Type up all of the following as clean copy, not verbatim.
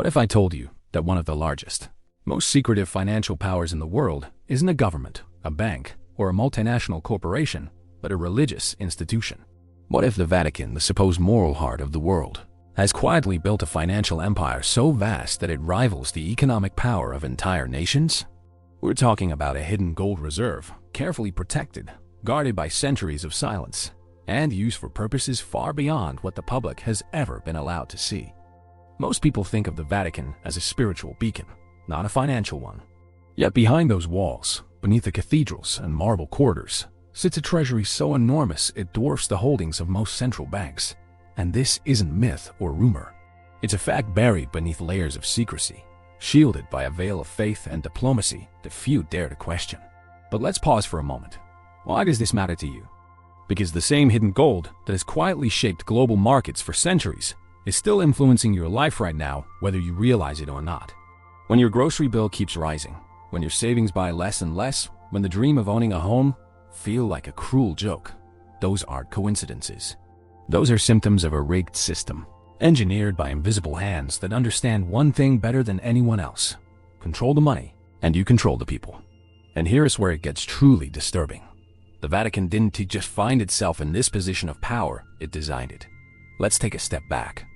What if I told you that one of the largest, most secretive financial powers in the world isn't a government, a bank, or a multinational corporation, but a religious institution? What if the Vatican, the supposed moral heart of the world, has quietly built a financial empire so vast that it rivals the economic power of entire nations? We're talking about a hidden gold reserve, carefully protected, guarded by centuries of silence, and used for purposes far beyond what the public has ever been allowed to see. Most people think of the Vatican as a spiritual beacon, not a financial one. Yet behind those walls, beneath the cathedrals and marble corridors, sits a treasury so enormous it dwarfs the holdings of most central banks. And this isn't myth or rumor. It's a fact buried beneath layers of secrecy, shielded by a veil of faith and diplomacy that few dare to question. But let's pause for a moment. Why does this matter to you? Because the same hidden gold that has quietly shaped global markets for centuries is still influencing your life right now, whether you realize it or not. When your grocery bill keeps rising, when your savings buy less and less, when the dream of owning a home feel like a cruel joke, those aren't coincidences. Those are symptoms of a rigged system, engineered by invisible hands that understand one thing better than anyone else. Control the money, and you control the people. And here is where it gets truly disturbing. The Vatican didn't just find itself in this position of power, it designed it. Let's take a step back.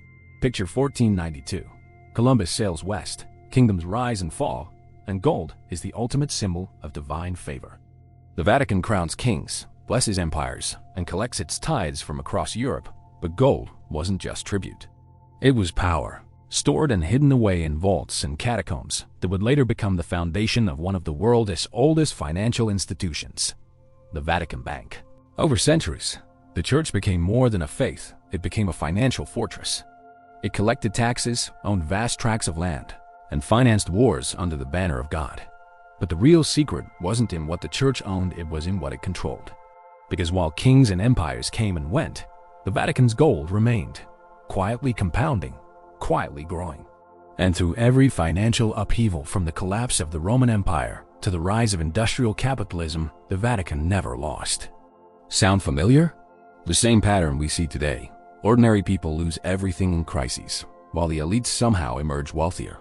Picture 1492. Columbus sails west, kingdoms rise and fall, and gold is the ultimate symbol of divine favor. The Vatican crowns kings, blesses empires, and collects its tithes from across Europe, but gold wasn't just tribute. It was power, stored and hidden away in vaults and catacombs that would later become the foundation of one of the world's oldest financial institutions, the Vatican Bank. Over centuries, the church became more than a faith, it became a financial fortress. It collected taxes, owned vast tracts of land, and financed wars under the banner of God. But the real secret wasn't in what the church owned, it was in what it controlled. Because while kings and empires came and went, the Vatican's gold remained, quietly compounding, quietly growing. And through every financial upheaval, from the collapse of the Roman Empire to the rise of industrial capitalism, the Vatican never lost. Sound familiar? The same pattern we see today. Ordinary people lose everything in crises, while the elites somehow emerge wealthier.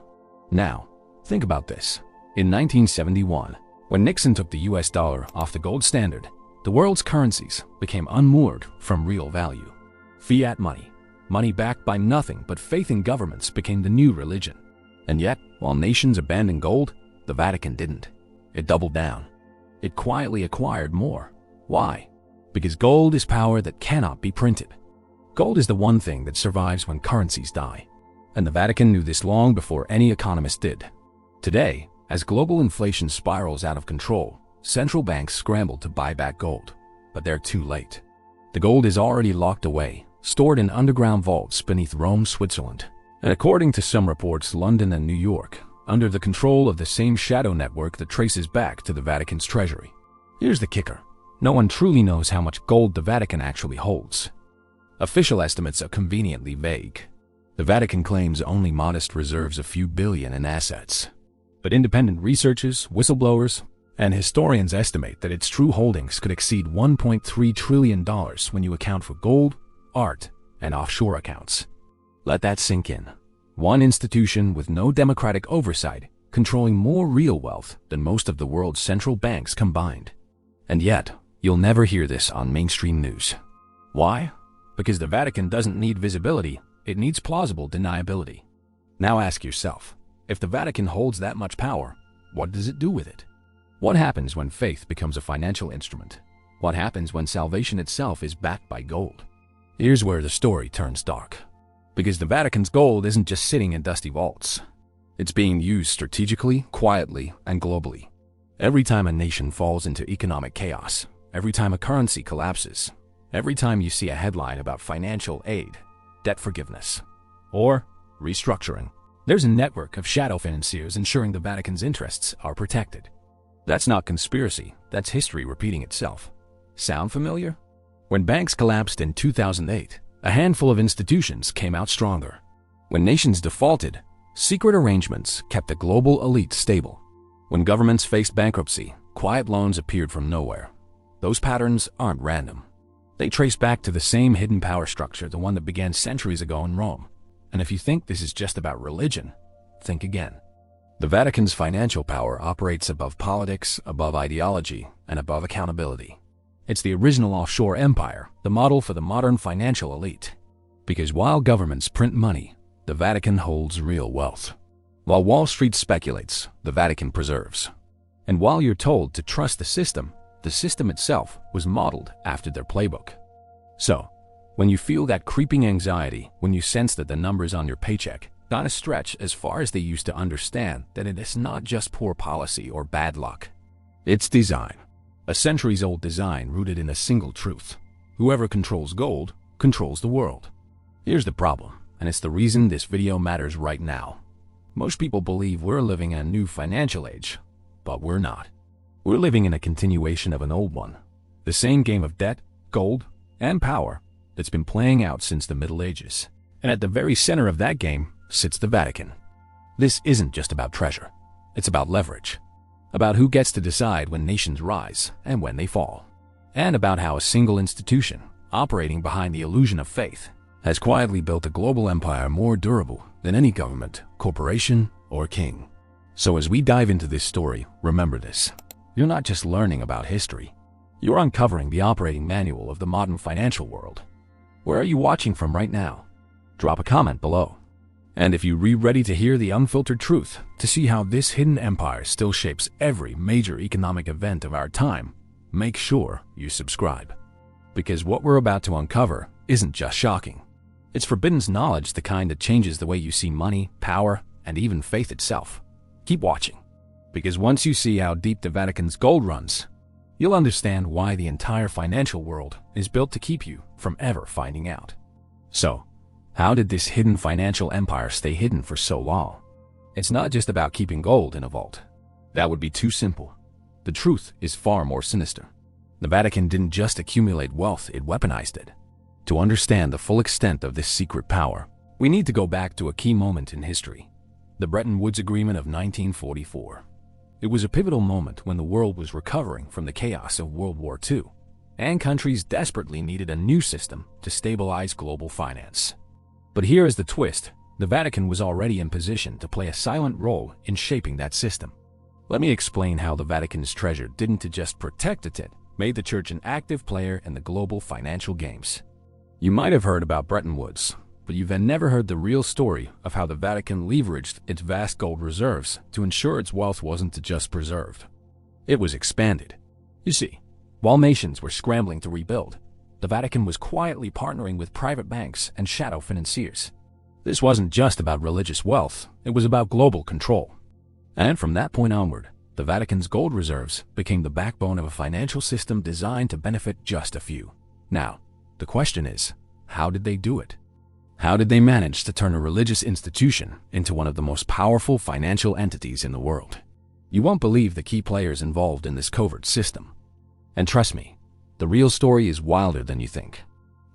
Now, think about this. In 1971, when Nixon took the US dollar off the gold standard, the world's currencies became unmoored from real value. Fiat money, money backed by nothing but faith in governments, became the new religion. And yet, while nations abandoned gold, the Vatican didn't. It doubled down. It quietly acquired more. Why? Because gold is power that cannot be printed. Gold is the one thing that survives when currencies die. And the Vatican knew this long before any economist did. Today, as global inflation spirals out of control, central banks scramble to buy back gold. But they're too late. The gold is already locked away, stored in underground vaults beneath Rome, Switzerland, and according to some reports, London and New York, under the control of the same shadow network that traces back to the Vatican's treasury. Here's the kicker. No one truly knows how much gold the Vatican actually holds. Official estimates are conveniently vague. The Vatican claims only modest reserves, a few billion in assets. But independent researchers, whistleblowers, and historians estimate that its true holdings could exceed $1.3 trillion when you account for gold, art, and offshore accounts. Let that sink in. One institution with no democratic oversight, controlling more real wealth than most of the world's central banks combined. And yet, you'll never hear this on mainstream news. Why? Because the Vatican doesn't need visibility, it needs plausible deniability. Now ask yourself, if the Vatican holds that much power, what does it do with it? What happens when faith becomes a financial instrument? What happens when salvation itself is backed by gold? Here's where the story turns dark. Because the Vatican's gold isn't just sitting in dusty vaults. It's being used strategically, quietly, and globally. Every time a nation falls into economic chaos, every time a currency collapses, every time you see a headline about financial aid, debt forgiveness, or restructuring, there's a network of shadow financiers ensuring the Vatican's interests are protected. That's not conspiracy, that's history repeating itself. Sound familiar? When banks collapsed in 2008, a handful of institutions came out stronger. When nations defaulted, secret arrangements kept the global elite stable. When governments faced bankruptcy, quiet loans appeared from nowhere. Those patterns aren't random. They trace back to the same hidden power structure, the one that began centuries ago in Rome. And if you think this is just about religion, think again. The Vatican's financial power operates above politics, above ideology, and above accountability. It's the original offshore empire, the model for the modern financial elite. Because while governments print money, the Vatican holds real wealth. While Wall Street speculates, the Vatican preserves. And while you're told to trust the system itself was modeled after their playbook. So, when you feel that creeping anxiety, when you sense that the numbers on your paycheck gotta stretch as far as they used to understand that it is not just poor policy or bad luck. It's design. A centuries-old design rooted in a single truth. Whoever controls gold controls the world. Here's the problem, and it's the reason this video matters right now. Most people believe we're living in a new financial age, but we're not. We're living in a continuation of an old one. The same game of debt, gold, and power that's been playing out since the Middle Ages. And at the very center of that game sits the Vatican. This isn't just about treasure. It's about leverage. About who gets to decide when nations rise and when they fall. And about how a single institution, operating behind the illusion of faith, has quietly built a global empire more durable than any government, corporation, or king. So as we dive into this story, remember this. You're not just learning about history. You're uncovering the operating manual of the modern financial world. Where are you watching from right now? Drop a comment below. And if you're ready to hear the unfiltered truth, to see how this hidden empire still shapes every major economic event of our time, make sure you subscribe. Because what we're about to uncover isn't just shocking. It's forbidden knowledge, the kind that changes the way you see money, power, and even faith itself. Keep watching. Because once you see how deep the Vatican's gold runs, you'll understand why the entire financial world is built to keep you from ever finding out. So, how did this hidden financial empire stay hidden for so long? It's not just about keeping gold in a vault. That would be too simple. The truth is far more sinister. The Vatican didn't just accumulate wealth, it weaponized it. To understand the full extent of this secret power, we need to go back to a key moment in history. The Bretton Woods Agreement of 1944. It was a pivotal moment when the world was recovering from the chaos of World War II, and countries desperately needed a new system to stabilize global finance. But here is the twist. The Vatican was already in position to play a silent role in shaping that system. Let me explain how the Vatican's treasure didn't just protect it made the church an active player in the global financial games. You might have heard about Bretton Woods, but you've never heard the real story of how the Vatican leveraged its vast gold reserves to ensure its wealth wasn't just preserved. It was expanded. You see, while nations were scrambling to rebuild, the Vatican was quietly partnering with private banks and shadow financiers. This wasn't just about religious wealth, it was about global control. And from that point onward, the Vatican's gold reserves became the backbone of a financial system designed to benefit just a few. Now, the question is, how did they do it? How did they manage to turn a religious institution into one of the most powerful financial entities in the world? You won't believe the key players involved in this covert system. And trust me, the real story is wilder than you think.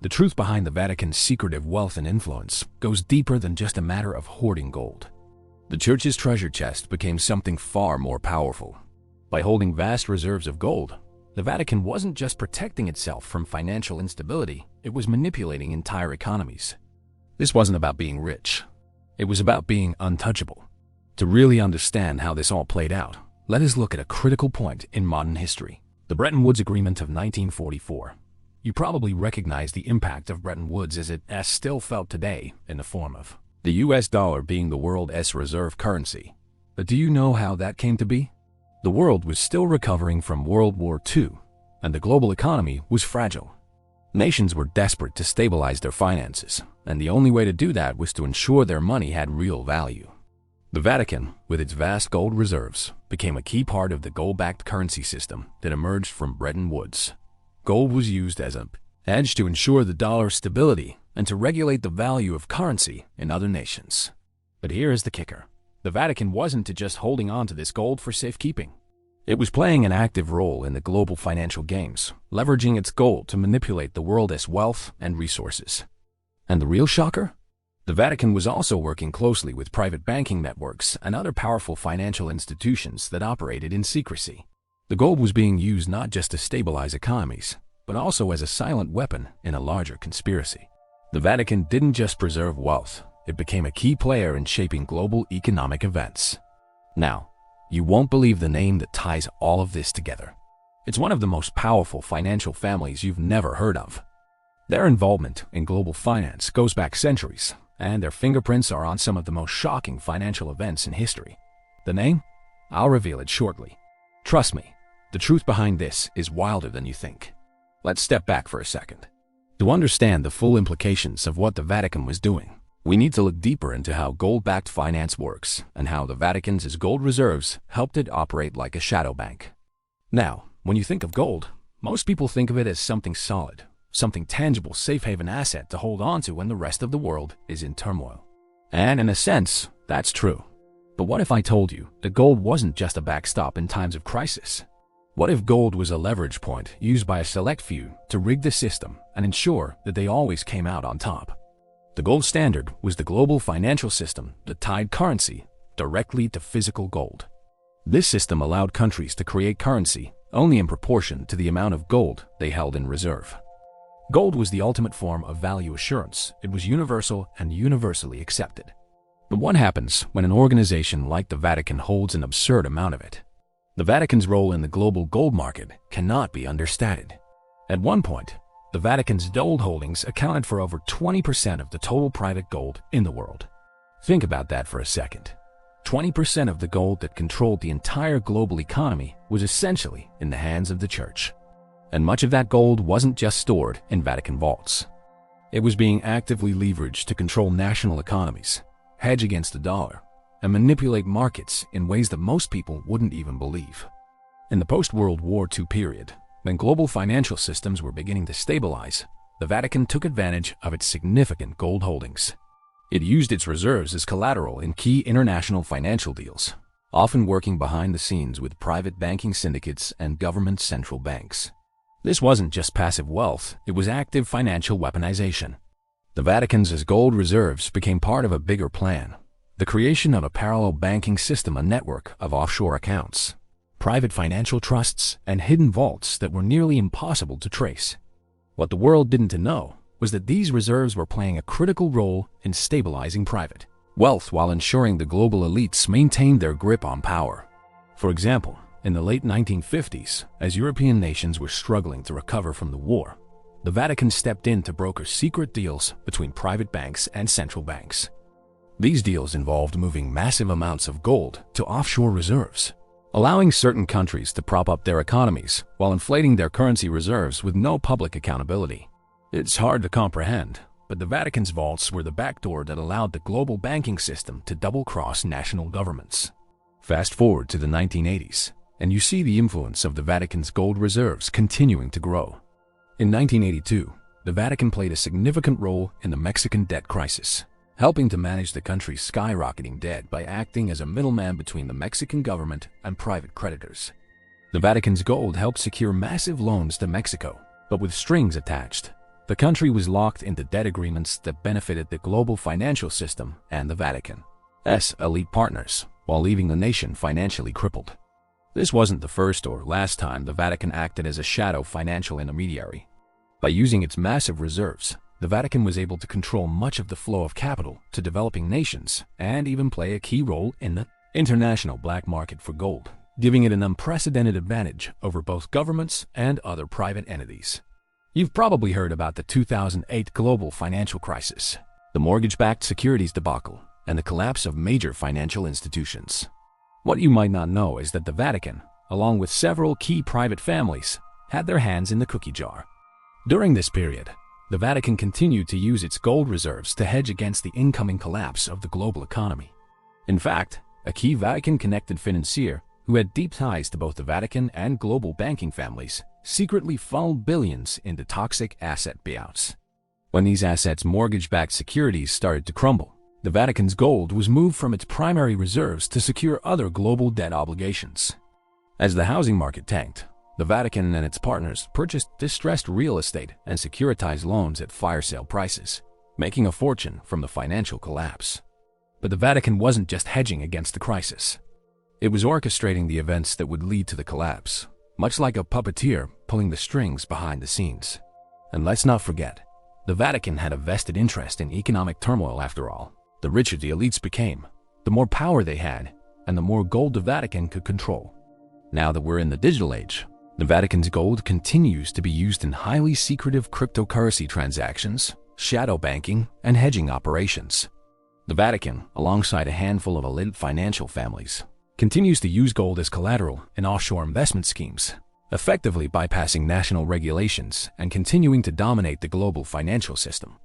The truth behind the Vatican's secretive wealth and influence goes deeper than just a matter of hoarding gold. The church's treasure chest became something far more powerful. By holding vast reserves of gold, the Vatican wasn't just protecting itself from financial instability, it was manipulating entire economies. This wasn't about being rich. It was about being untouchable. To really understand how this all played out, let us look at a critical point in modern history. The Bretton Woods Agreement of 1944. You probably recognize the impact of Bretton Woods as it is still felt today in the form of the US dollar being the world's reserve currency. But do you know how that came to be? The world was still recovering from World War II, and the global economy was fragile. Nations were desperate to stabilize their finances, and the only way to do that was to ensure their money had real value. The Vatican, with its vast gold reserves, became a key part of the gold-backed currency system that emerged from Bretton Woods. Gold was used as an hedge to ensure the dollar's stability and to regulate the value of currency in other nations. But here is the kicker. The Vatican wasn't just holding on to this gold for safekeeping. It was playing an active role in the global financial games, leveraging its gold to manipulate the world's wealth and resources. And the real shocker? The Vatican was also working closely with private banking networks and other powerful financial institutions that operated in secrecy. The gold was being used not just to stabilize economies, but also as a silent weapon in a larger conspiracy. The Vatican didn't just preserve wealth, it became a key player in shaping global economic events. Now, you won't believe the name that ties all of this together. It's one of the most powerful financial families you've never heard of. Their involvement in global finance goes back centuries, and their fingerprints are on some of the most shocking financial events in history. The name? I'll reveal it shortly. Trust me, the truth behind this is wilder than you think. Let's step back for a second. To understand the full implications of what the Vatican was doing, we need to look deeper into how gold-backed finance works and how the Vatican's gold reserves helped it operate like a shadow bank. Now, when you think of gold, most people think of it as something solid, something tangible, safe haven asset to hold on to when the rest of the world is in turmoil. And in a sense, that's true. But what if I told you that gold wasn't just a backstop in times of crisis? What if gold was a leverage point used by a select few to rig the system and ensure that they always came out on top? The gold standard was the global financial system that tied currency directly to physical gold. This system allowed countries to create currency only in proportion to the amount of gold they held in reserve. Gold was the ultimate form of value assurance. It was universal and universally accepted. But what happens when an organization like the Vatican holds an absurd amount of it? The Vatican's role in the global gold market cannot be understated. At one point, the Vatican's gold holdings accounted for over 20% of the total private gold in the world. Think about that for a second. 20% of the gold that controlled the entire global economy was essentially in the hands of the Church. And much of that gold wasn't just stored in Vatican vaults. It was being actively leveraged to control national economies, hedge against the dollar, and manipulate markets in ways that most people wouldn't even believe. In the post-World War II period, when global financial systems were beginning to stabilize, the Vatican took advantage of its significant gold holdings. It used its reserves as collateral in key international financial deals, often working behind the scenes with private banking syndicates and government central banks. This wasn't just passive wealth, it was active financial weaponization. The Vatican's gold reserves became part of a bigger plan, the creation of a parallel banking system, a network of offshore accounts, private financial trusts, and hidden vaults that were nearly impossible to trace. What the world didn't know was that these reserves were playing a critical role in stabilizing private wealth while ensuring the global elites maintained their grip on power. For example, in the late 1950s, as European nations were struggling to recover from the war, the Vatican stepped in to broker secret deals between private banks and central banks. These deals involved moving massive amounts of gold to offshore reserves, allowing certain countries to prop up their economies while inflating their currency reserves with no public accountability. It's hard to comprehend, but the Vatican's vaults were the backdoor that allowed the global banking system to double-cross national governments. Fast forward to the 1980s, and you see the influence of the Vatican's gold reserves continuing to grow. In 1982, the Vatican played a significant role in the Mexican debt crisis, helping to manage the country's skyrocketing debt by acting as a middleman between the Mexican government and private creditors. The Vatican's gold helped secure massive loans to Mexico, but with strings attached. The country was locked into debt agreements that benefited the global financial system and the Vatican's elite partners, while leaving the nation financially crippled. This wasn't the first or last time the Vatican acted as a shadow financial intermediary. By using its massive reserves, the Vatican was able to control much of the flow of capital to developing nations and even play a key role in the international black market for gold, giving it an unprecedented advantage over both governments and other private entities. You've probably heard about the 2008 global financial crisis, the mortgage-backed securities debacle, and the collapse of major financial institutions. What you might not know is that the Vatican, along with several key private families, had their hands in the cookie jar. During this period, the Vatican continued to use its gold reserves to hedge against the incoming collapse of the global economy. In fact, a key Vatican-connected financier who had deep ties to both the Vatican and global banking families secretly funneled billions into toxic asset buyouts. When these assets' mortgage-backed securities started to crumble, the Vatican's gold was moved from its primary reserves to secure other global debt obligations. As the housing market tanked, the Vatican and its partners purchased distressed real estate and securitized loans at fire sale prices, making a fortune from the financial collapse. But the Vatican wasn't just hedging against the crisis. It was orchestrating the events that would lead to the collapse, much like a puppeteer pulling the strings behind the scenes. And let's not forget, the Vatican had a vested interest in economic turmoil after all. The richer the elites became, the more power they had, and the more gold the Vatican could control. Now that we're in the digital age, the Vatican's gold continues to be used in highly secretive cryptocurrency transactions, shadow banking, and hedging operations. The Vatican, alongside a handful of elite financial families, continues to use gold as collateral in offshore investment schemes, effectively bypassing national regulations and continuing to dominate the global financial system.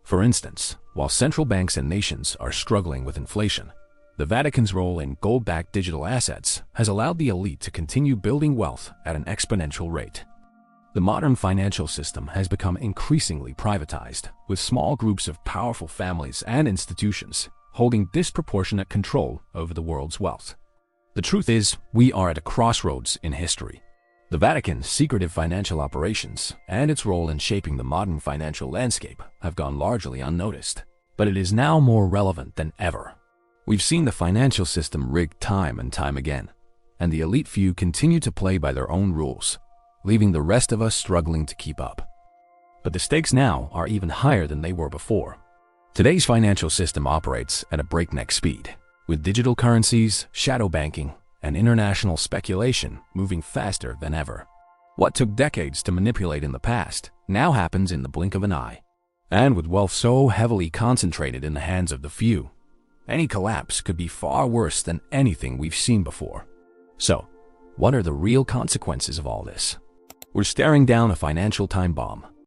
For instance, while central banks and nations are struggling with inflation, the Vatican's role in gold-backed digital assets has allowed the elite to continue building wealth at an exponential rate. The modern financial system has become increasingly privatized, with small groups of powerful families and institutions holding disproportionate control over the world's wealth. The truth is, we are at a crossroads in history. The Vatican's secretive financial operations and its role in shaping the modern financial landscape have gone largely unnoticed, but it is now more relevant than ever. We've seen the financial system rigged time and time again, and the elite few continue to play by their own rules, leaving the rest of us struggling to keep up. But the stakes now are even higher than they were before. Today's financial system operates at a breakneck speed, with digital currencies, shadow banking, and international speculation moving faster than ever. What took decades to manipulate in the past now happens in the blink of an eye. And with wealth so heavily concentrated in the hands of the few, any collapse could be far worse than anything we've seen before. So, what are the real consequences of all this? We're staring down a financial time bomb,